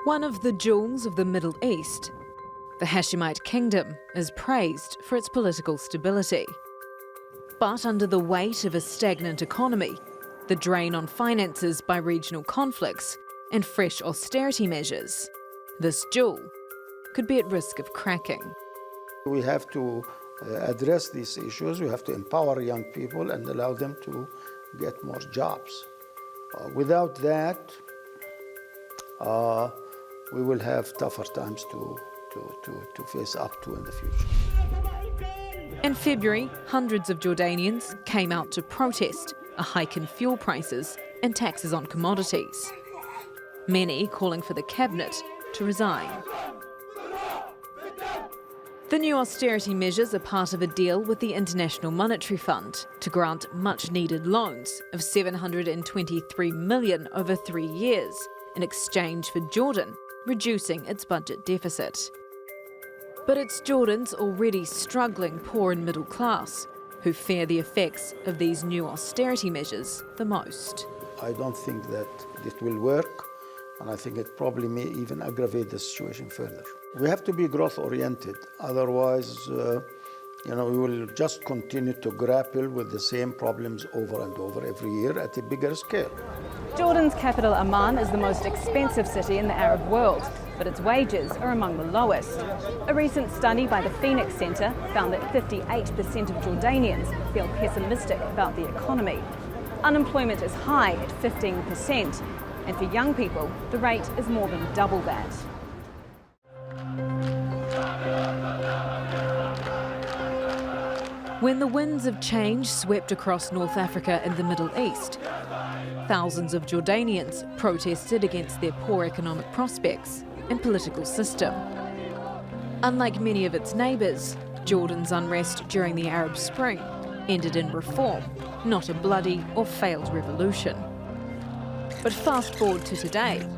One of the jewels of the Middle East, the Hashemite kingdom is praised for its political stability. But under the weight of a stagnant economy, the drain on finances by regional conflicts and fresh austerity measures, this jewel could be at risk of cracking. We have to address these issues. We have to empower young people and allow them to get more jobs. Without that, we will have tougher times to face up to in the future. In February, hundreds of Jordanians came out to protest a hike in fuel prices and taxes on commodities. Many calling for the cabinet to resign. The new austerity measures are part of a deal with the International Monetary Fund to grant much-needed loans of $723 million over 3 years in exchange for Jordan reducing its budget deficit. But it's Jordan's already struggling poor and middle class who fear the effects of these new austerity measures the most. I don't think that it will work, and I think it probably may even aggravate the situation further. We have to be growth-oriented, otherwise, we will just continue to grapple with the same problems over and over every year at a bigger scale. Jordan's capital Amman is the most expensive city in the Arab world, but its wages are among the lowest. A recent study by the Phoenix Center found that 58% of Jordanians feel pessimistic about the economy. Unemployment is high at 15%, and for young people, the rate is more than double that. When the winds of change swept across North Africa and the Middle East, thousands of Jordanians protested against their poor economic prospects and political system. Unlike many of its neighbours, Jordan's unrest during the Arab Spring ended in reform, not a bloody or failed revolution. But fast forward to today,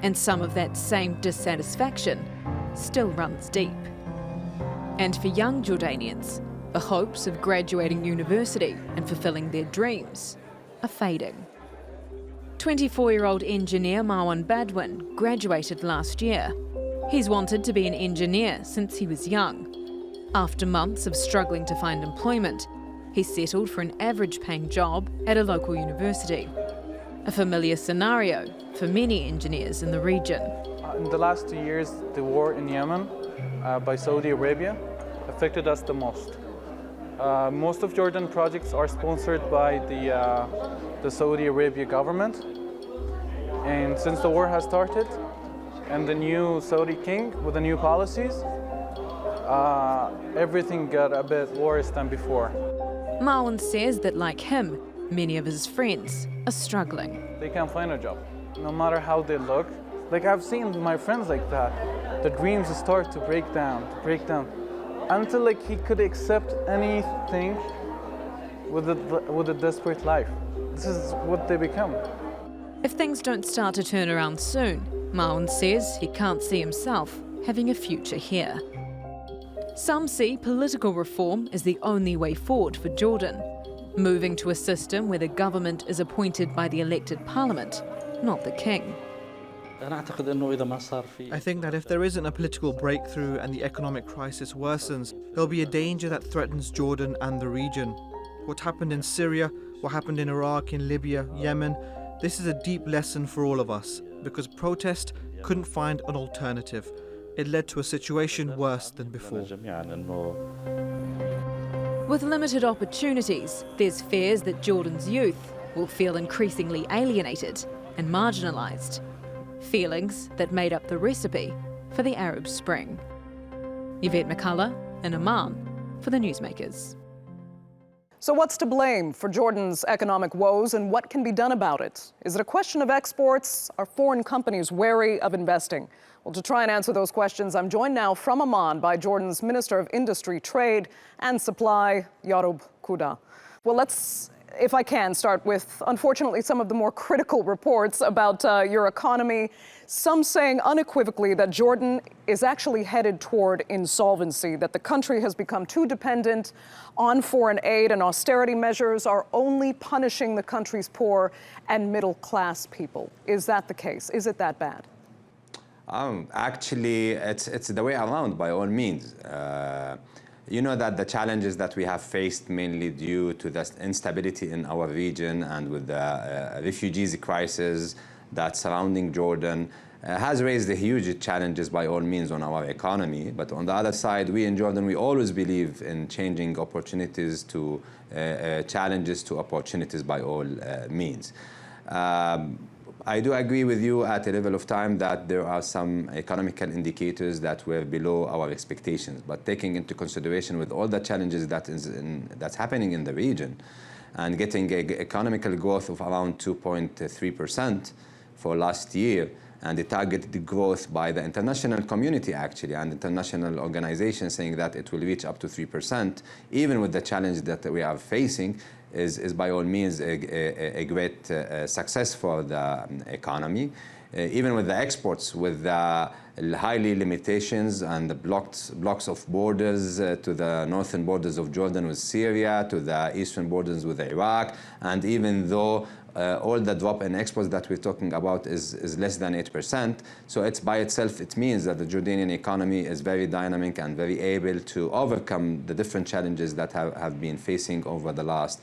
and some of that same dissatisfaction still runs deep. And for young Jordanians, the hopes of graduating university and fulfilling their dreams are fading. 24-year-old engineer Marwan Badwin graduated last year. He's wanted to be an engineer since he was young. After months of struggling to find employment, he settled for an average-paying job at a local university. A familiar scenario for many engineers in the region. In the last 2 years, the war in Yemen by Saudi Arabia affected us the most. Most of Jordan projects are sponsored by the Saudi Arabia government. And since the war has started and the new Saudi king with the new policies, everything got a bit worse than before. Marwan says that like him, many of his friends are struggling. They can't find a job, no matter how they look. Like I've seen my friends like that. The dreams start to break down, until like he could accept anything with a desperate life. This is what they become. If things don't start to turn around soon, Marwan says he can't see himself having a future here. Some see political reform as the only way forward for Jordan, moving to a system where the government is appointed by the elected parliament, not the king. I think that if there isn't a political breakthrough and the economic crisis worsens, there'll be a danger that threatens Jordan and the region. What happened in Syria, what happened in Iraq, in Libya, Yemen, this is a deep lesson for all of us, because protest couldn't find an alternative. It led to a situation worse than before. With limited opportunities, there's fears that Jordan's youth will feel increasingly alienated and marginalised. Feelings that made up the recipe for the Arab Spring. Yvette McCullough in Amman for the Newsmakers. So what's to blame for Jordan's economic woes, and what can be done about it? Is it a question of exports? Are foreign companies wary of investing? Well, to try and answer those questions, I'm joined now from Amman by Jordan's Minister of Industry, Trade and Supply, Yarub Kuda. Well, let's, if I can, start with, unfortunately, some of the more critical reports about your economy. Some saying unequivocally that Jordan is actually headed toward insolvency, that the country has become too dependent on foreign aid, and austerity measures are only punishing the country's poor and middle-class people. Is that the case? Is it that bad? Actually, it's the way around by all means. You know that the challenges that we have faced mainly due to the instability in our region and with the refugees crisis that's surrounding Jordan has raised the huge challenges by all means on our economy. But on the other side, we in Jordan, we always believe in changing opportunities to challenges to opportunities by all means. I do agree with you at a level of time that there are some economical indicators that were below our expectations, but taking into consideration with all the challenges that's happening in the region and getting an economical growth of around 2.3% for last year, and the targeted growth by the international community actually and international organizations saying that it will reach up to 3%, even with the challenge that we are facing, is by all means a great success for the economy. Even with the exports, with the highly limitations and the blocks of borders to the northern borders of Jordan with Syria, to the eastern borders with Iraq, and even though all the drop in exports that we're talking about is less than 8%. So it's by itself, it means that the Jordanian economy is very dynamic and very able to overcome the different challenges that have been facing over the last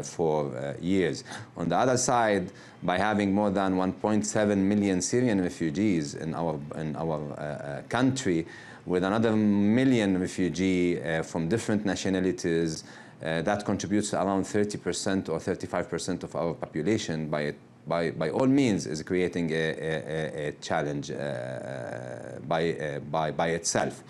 4 years. On the other side, by having more than 1.7 million Syrian refugees in our country, with another million refugees from different nationalities, that contributes around 30% or 35% of our population. By all means, is creating a challenge by itself.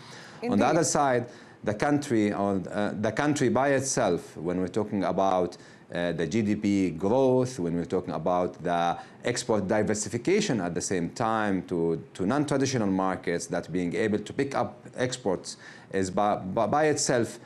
Indeed. On the other side, the country by itself, when we're talking about the GDP growth, when we're talking about the export diversification at the same time to non-traditional markets, that being able to pick up exports is by itself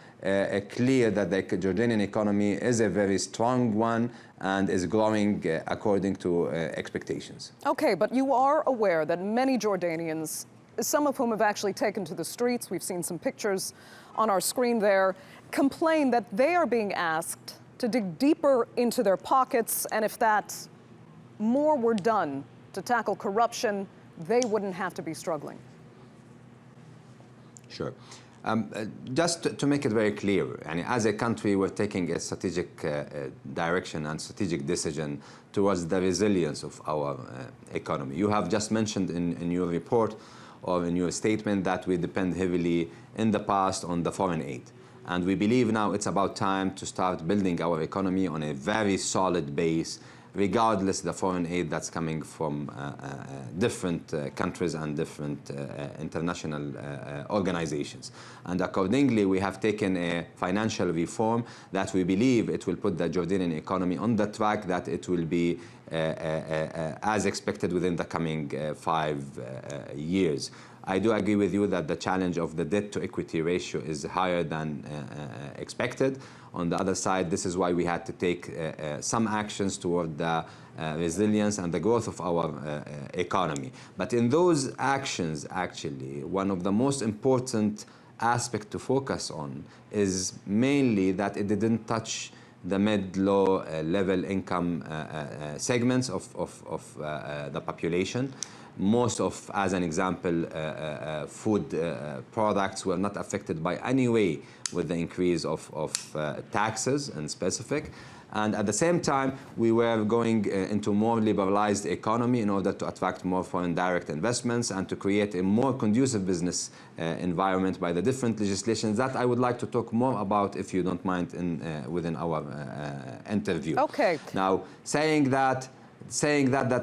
clear that the Jordanian economy is a very strong one and is growing according to expectations. Okay, but you are aware that many Jordanians, some of whom have actually taken to the streets, we've seen some pictures on our screen there, complain that they are being asked to dig deeper into their pockets, and if that more were done to tackle corruption, they wouldn't have to be struggling. Sure. Just to make it very clear, and as a country, we're taking a strategic direction and strategic decision towards the resilience of our economy. You have just mentioned in your report or in your statement that we depend heavily in the past on the foreign aid. And we believe now it's about time to start building our economy on a very solid base, regardless the foreign aid that's coming from different countries and different international organizations. And accordingly, we have taken a financial reform that we believe it will put the Jordanian economy on the track that it will be as expected within the coming 5 years. I do agree with you that the challenge of the debt-to-equity ratio is higher than expected. On the other side, this is why we had to take some actions toward the resilience and the growth of our economy. But in those actions, actually, one of the most important aspects to focus on is mainly that it didn't touch the mid-low level income segments of the population. Most of, as an example, food products were not affected by any way with the increase of taxes in specific. And at the same time, we were going into more liberalized economy in order to attract more foreign direct investments and to create a more conducive business environment by the different legislations that I would like to talk more about, if you don't mind, within our interview. Okay. Now, saying that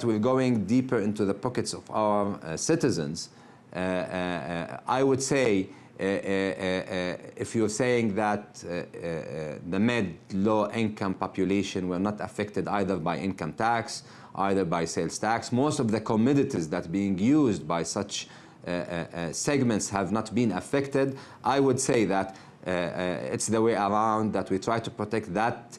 we're going deeper into the pockets of our citizens, I would say, if you're saying that the mid-low income population were not affected either by income tax, either by sales tax, most of the commodities that being used by such segments have not been affected, I would say that it's the way around, that we try to protect that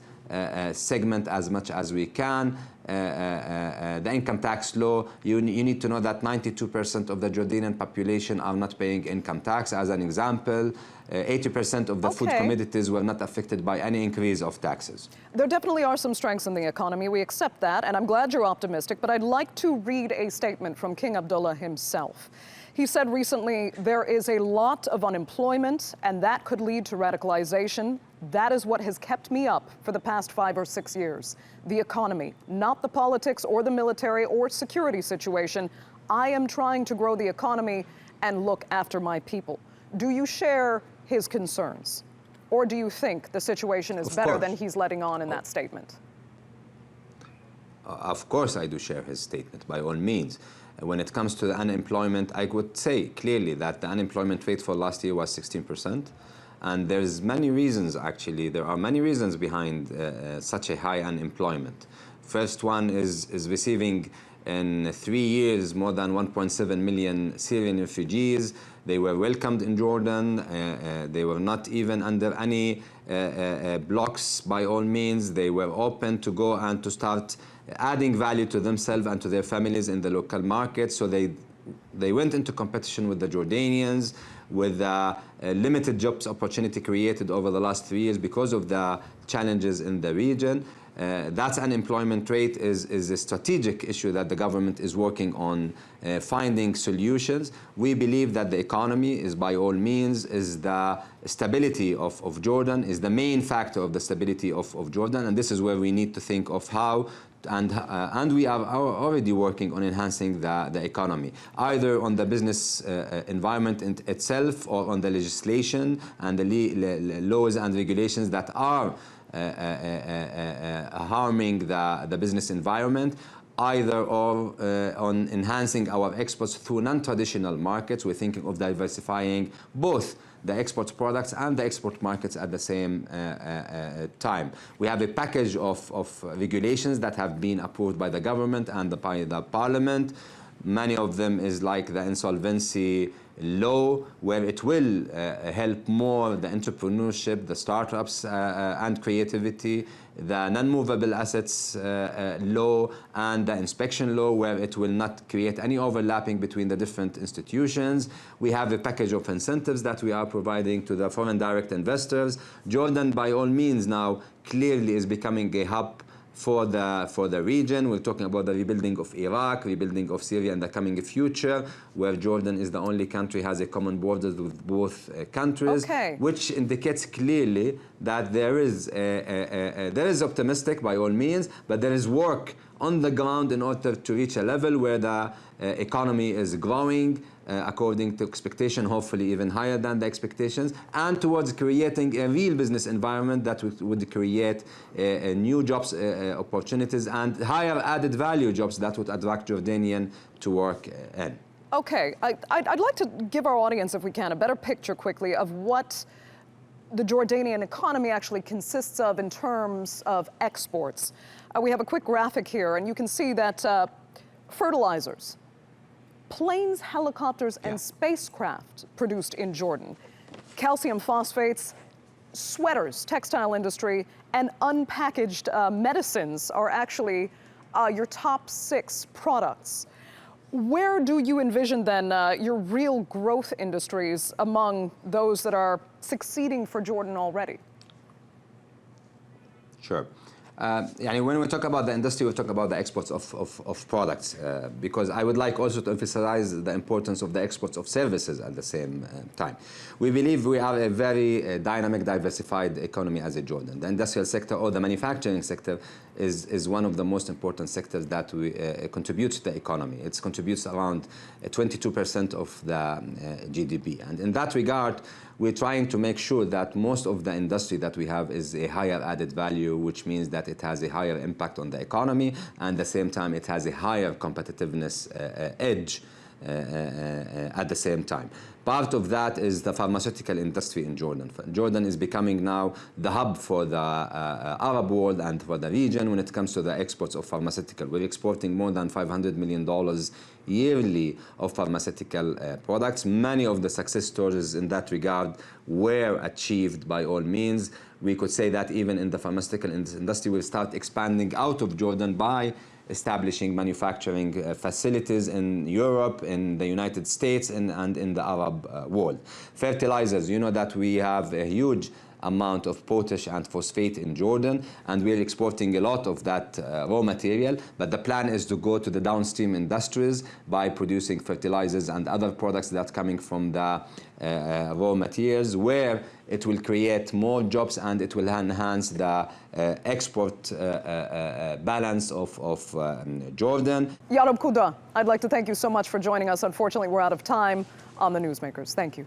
segment as much as we can. The income tax law, you need to know that 92% of the Jordanian population are not paying income tax. As an example, 80% of the food commodities were not affected by any increase of taxes. There definitely are some strengths in the economy. We accept that, and I'm glad you're optimistic, but I'd like to read a statement from King Abdullah himself. He said recently, there is a lot of unemployment, and that could lead to radicalization. That is what has kept me up for the past 5 or 6 years. The economy, not the politics or the military or security situation. I am trying to grow the economy and look after my people. Do you share his concerns? Or do you think the situation is better than he's letting on in that statement? Of course I do share his statement, by all means. When it comes to the unemployment, I would say clearly that the unemployment rate for last year was 16%. And there's many reasons, actually. There are many reasons behind such a high unemployment. First one is receiving in 3 years more than 1.7 million Syrian refugees. They were welcomed in Jordan. They were not even under any blocks, by all means. They were open to go and to start adding value to themselves and to their families in the local market. So they went into competition with the Jordanians, with limited jobs opportunity created over the last 3 years because of the challenges in the region. That unemployment rate is a strategic issue that the government is working on finding solutions. We believe that the economy is, by all means, is the stability of Jordan, is the main factor of the stability of Jordan, and this is where we need to think of how and we are already working on enhancing the economy, either on the business environment itself or on the legislation and the laws and regulations that are harming the business environment, either or on enhancing our exports through non-traditional markets. We're thinking of diversifying both the export products and the export markets at the same time. We have a package of regulations that have been approved by the government and by the parliament. Many of them is like the insolvency law, where it will help more the entrepreneurship, the startups and creativity, the non-movable assets law and the inspection law, where it will not create any overlapping between the different institutions. We have a package of incentives that we are providing to the foreign direct investors. Jordan, by all means, now clearly is becoming a hub for the region. We're talking about the rebuilding of Iraq, rebuilding of Syria in the coming future, where Jordan is the only country has a common border with both countries, which indicates clearly that there is optimistic, by all means, but there is work on the ground in order to reach a level where the economy is growing according to expectation, hopefully even higher than the expectations, and towards creating a real business environment that would create new jobs opportunities and higher added value jobs that would attract Jordanian to work in. Okay, I'd like to give our audience, if we can, a better picture quickly of what the Jordanian economy actually consists of in terms of exports. We have a quick graphic here, and you can see that fertilizers, planes, helicopters, and spacecraft produced in Jordan, calcium phosphates, sweaters, textile industry, and unpackaged medicines are actually your top 6 products. Where do you envision then your real growth industries among those that are succeeding for Jordan already? Sure. When we talk about the industry, we talk about the exports of products, because I would like also to emphasize the importance of the exports of services at the same time. We believe we are a very dynamic, diversified economy as a Jordan. The industrial sector or the manufacturing sector is one of the most important sectors that we contribute to the economy. It contributes around 22% of the GDP. And in that regard, we're trying to make sure that most of the industry that we have is a higher added value, which means that it has a higher impact on the economy, and at the same time it has a higher competitiveness edge at the same time. Part of that is the pharmaceutical industry in Jordan. Jordan is becoming now the hub for the Arab world and for the region when it comes to the exports of pharmaceutical. We're exporting more than $500 million yearly of pharmaceutical products. Many of the success stories in that regard were achieved by all means. We could say that even in the pharmaceutical industry, we'll start expanding out of Jordan by establishing manufacturing facilities in Europe, in the United States, and in the Arab world. Fertilizers, you know that we have a huge amount of potash and phosphate in Jordan, and we're exporting a lot of that raw material, but the plan is to go to the downstream industries by producing fertilizers and other products that are coming from the raw materials, where it will create more jobs and it will enhance the export balance of Jordan. Yarab Kuda, I'd like to thank you so much for joining us. Unfortunately, we're out of time on the Newsmakers. Thank you.